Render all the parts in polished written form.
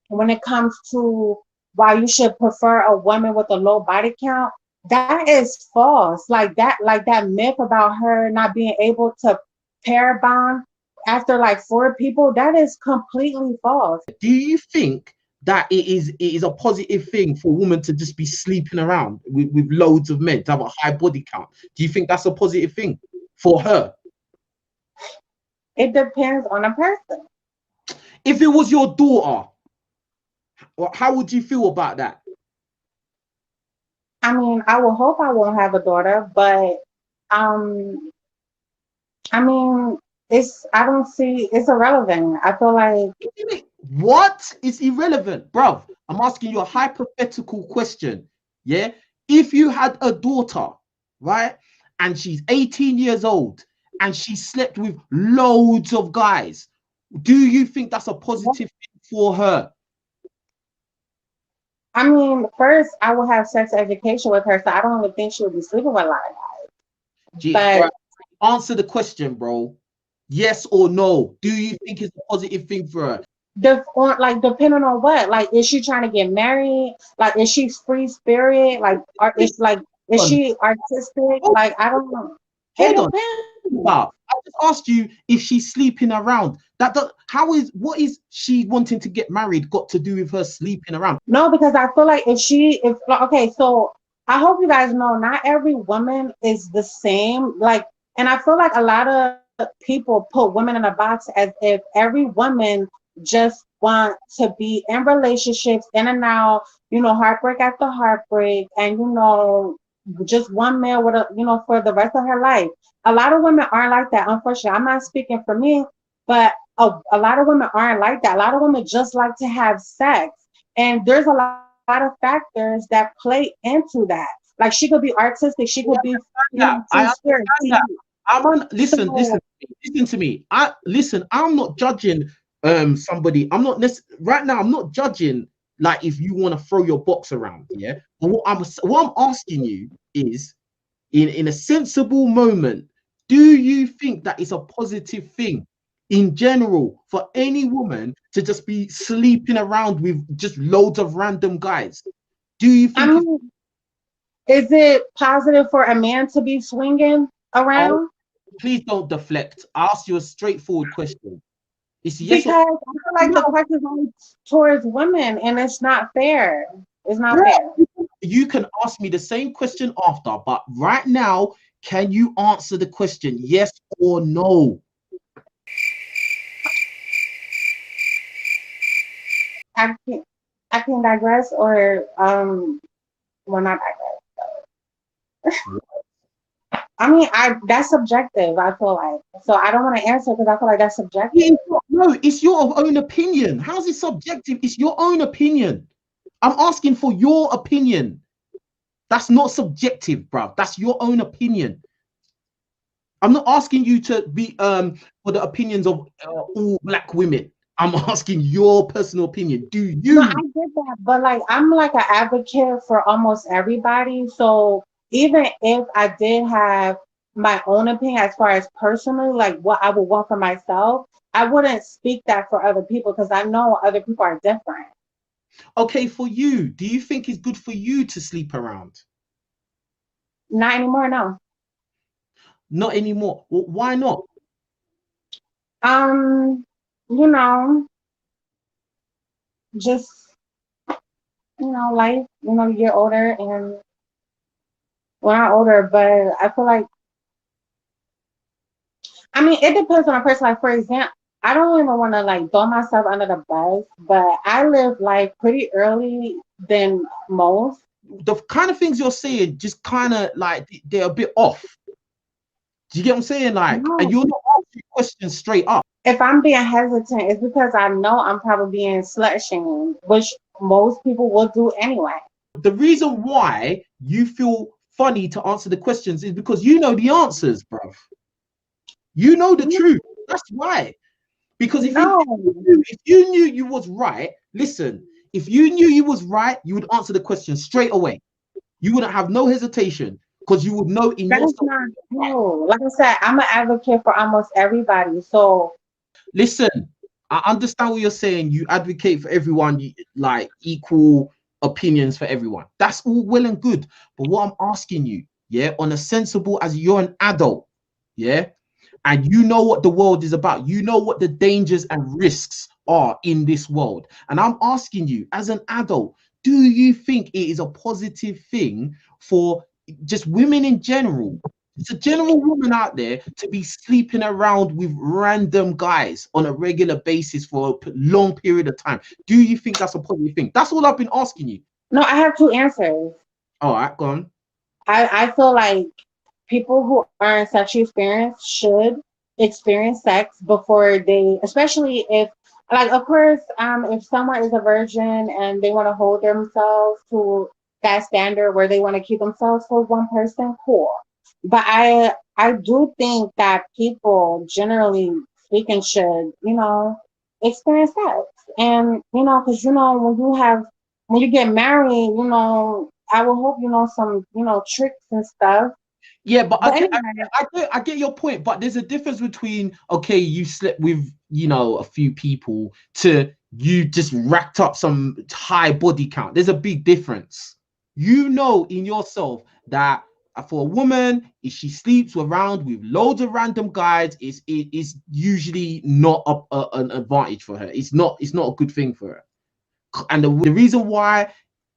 when it comes to why you should prefer a woman with a low body count, that is false. Like that myth about her not being able to pair bond after like 4 people, that is completely false. Do you think that it is a positive thing for a woman to just be sleeping around with loads of men, to have a high body count? Do you think that's a positive thing for her? It depends on a person. If it was your daughter, how would you feel about that? I mean, I will hope I won't have a daughter, but um, I mean, I don't see it's irrelevant. I feel like What is irrelevant, bruv? I'm asking you a hypothetical question. Yeah. If you had a daughter, right, and she's 18 years old and she slept with loads of guys, do you think that's a positive thing for her? I mean, first I will have sex education with her, so I don't even think she would be sleeping with a lot of guys. Right. But Answer the question, bro. Yes or no? Do you think it's a positive thing for her? depending on what, like, is she trying to get married? Like, is she free spirit? Like, is Hold she artistic? on. Like, I don't know. It Hold on. depends. About. I just asked you if she's sleeping around. What is she wanting to get married got to do with her sleeping around? No, because I feel like if okay, so I hope you guys know not every woman is the same. Like, and I feel like a lot of people put women in a box as if every woman just want to be in relationships in and out, heartbreak after heartbreak, and just one man with for the rest of her life. A lot of women aren't like that. Unfortunately, I'm not speaking for me, but a lot of women aren't like that. A lot of women just like to have sex. And there's a lot of factors that play into that. Like she could be artistic, she could be, Yeah, free I spirit. understand that. Listen, So listen to me. I'm not judging somebody. Right now. I'm not judging like if you want to throw your box around. Yeah, but what I'm asking you is, in a sensible moment, do you think that is a positive thing in general for any woman to just be sleeping around with just loads of random guys? Do you I think it's mean, is it positive for a man to be swinging oh, around? please don't deflect. I ask you a straightforward question. It's yes or Because I feel like the no. question is only towards women, and it's not fair. It's not Bro, fair. you can ask me the same question after, but right now, can you answer the question yes or no? I can I can digress, or well, not digress. I mean, I that's subjective. I feel like, so I don't want to answer because I feel like that's subjective. No, it's your own opinion. How's it subjective? It's your own opinion. I'm asking for your opinion. That's not subjective, bruv. That's your own opinion. I'm not asking you to be for the opinions of all black women. I'm asking your personal opinion. Do No, you? I get that, but like I'm like an advocate for almost everybody. So even if I did have my own opinion as far as personally, like what I would want for myself, I wouldn't speak that for other people because I know other people are different. Okay, for you, do you think it's good for you to sleep around? Not anymore, no. Not anymore. Well, why not? Um, you know, just life. You get older, and well, not older, but I feel like I mean, it depends on a person. Like, for example, I don't even want to like throw myself under the bus, but I live life pretty early than most. The kind of things you're saying just kind of like they're a bit off. Do you get what I'm saying? Like, and No, you're not asking questions straight up. if I'm being hesitant, it's because I know I'm probably being slut shamed, which most people will do anyway. The reason why you feel funny to answer the questions is because you know the answers, bruv. You know the truth. That's why. Because No, if you knew you was right, listen, if you knew you was right, you would answer the question straight away. You wouldn't have no hesitation because you would know in that is yourself. not true. Like I said, I'm an advocate for almost everybody. So Listen, I understand what you're saying. You advocate for everyone, like equal opinions for everyone. That's all well and good. But what I'm asking you, yeah, on a sensible, as you're an adult, yeah, and you know what the world is about, you know what the dangers and risks are in this world. And I'm asking you, as an adult, do you think it is a positive thing for just women in general? It's a general woman out there to be sleeping around with random guys on a regular basis for a long period of time. Do you think that's a positive thing? That's all I've been asking you. No, I have two answers. All right, go on. I feel like people who aren't sexually experienced should experience sex before they, especially if, like, of course, if someone is a virgin and they want to hold themselves to that standard where they want to keep themselves for one person, cool. But I do think that people, generally speaking, should, experience sex. And, because, when you get married, I will hope you know some, tricks and stuff. Yeah, but But anyway, I get your point, but there's a difference between, okay, you slept with, a few people to you just racked up some high body count. There's a big difference. You know in yourself that for a woman, if she sleeps around with loads of random guys, it's usually not an advantage for her. It's not a good thing for her. And the reason why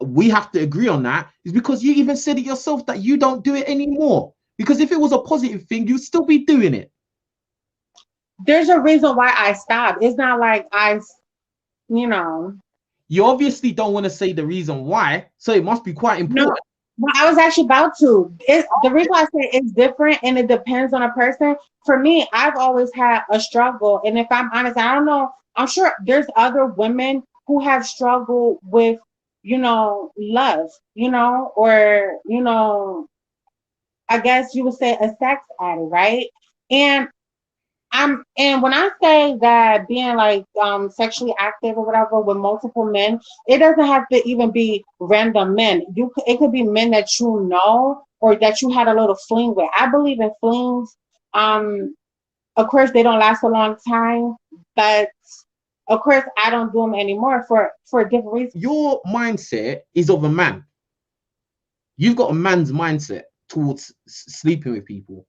we have to agree on that is because you even said it yourself that you don't do it anymore. Because if it was a positive thing, you'd still be doing it. there's a reason why I stopped. It's not like you know, You obviously don't want to say the reason why, so it must be quite no. important. Well, I was actually about to. The reason why I say it's different and it depends on a person. For me, I've always had a struggle, and if I'm honest, I don't know. I'm sure there's other women who have struggled with, love, or I guess you would say a sex addict, right? And and when I say that being like sexually active or whatever with multiple men, it doesn't have to even be random men. It could be men that you know or that you had a little fling with. I believe in flings. Of course they don't last a long time, but of course I don't do them anymore for different reasons. Your mindset is of a man. You've got a man's mindset towards sleeping with people.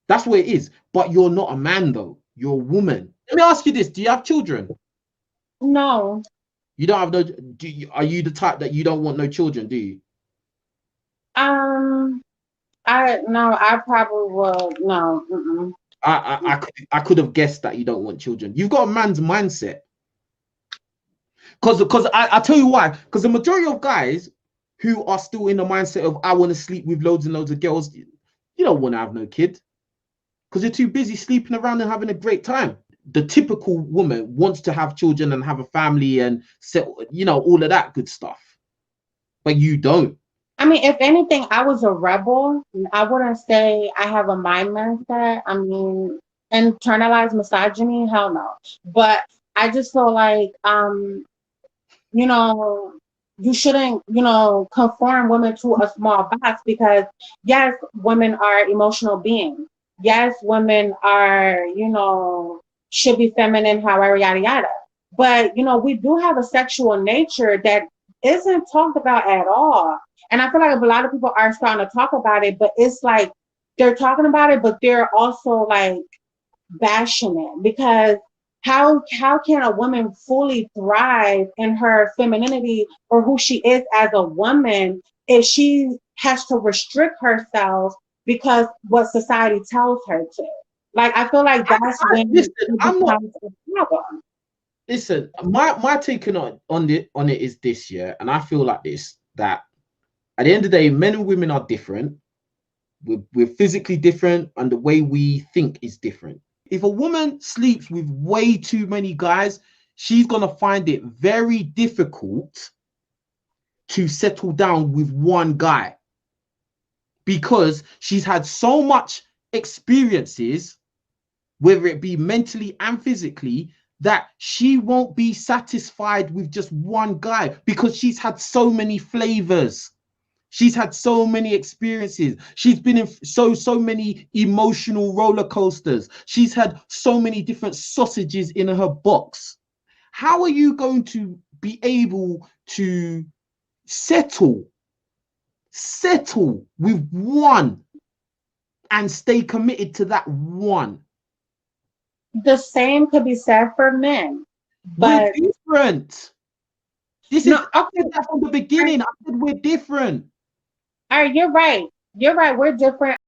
That's what it is. But you're not a man, though. You're a woman. Let me ask you this: do you have children? No. You don't have no. Are you the type that you don't want no children? Do you? Um. I probably would no. I could have guessed that you don't want children. You've got a man's mindset. Because I tell you why. Because the majority of guys who are still in the mindset of I want to sleep with loads and loads of girls, you don't want to have no kid. Because you're too busy sleeping around and having a great time. The typical woman wants to have children and have a family and set, all of that good stuff. But you don't. I mean, if anything, I was a rebel. I wouldn't say I have a mind mindset. I mean, internalized misogyny, hell no. But I just feel like, you know, you shouldn't, conform women to a small box because, yes, women are emotional beings. Yes, women are, should be feminine, however, yada, yada. But, we do have a sexual nature that isn't talked about at all. And I feel like a lot of people are starting to talk about it, but it's like they're talking about it, but they're also like bashing it because how can a woman fully thrive in her femininity or who she is as a woman if she has to restrict herself because what society tells her to? Like I feel like that's when listen, it I'm not. becomes a problem. Listen, my take on it is this, yeah, and I feel like this that at the end of the day, men and women are different. We're physically different, and the way we think is different. If a woman sleeps with way too many guys, she's gonna find it very difficult to settle down with one guy because she's had so much experiences, whether it be mentally and physically, that she won't be satisfied with just one guy because she's had so many flavors. She's had so many experiences. She's been in so many emotional roller coasters. She's had so many different sausages in her box. How are you going to be able to settle with one and stay committed to that one? The same could be said for men, We're but different. This no, is, I said that from the beginning. I said we're different. all right, you're right. You're right. We're different.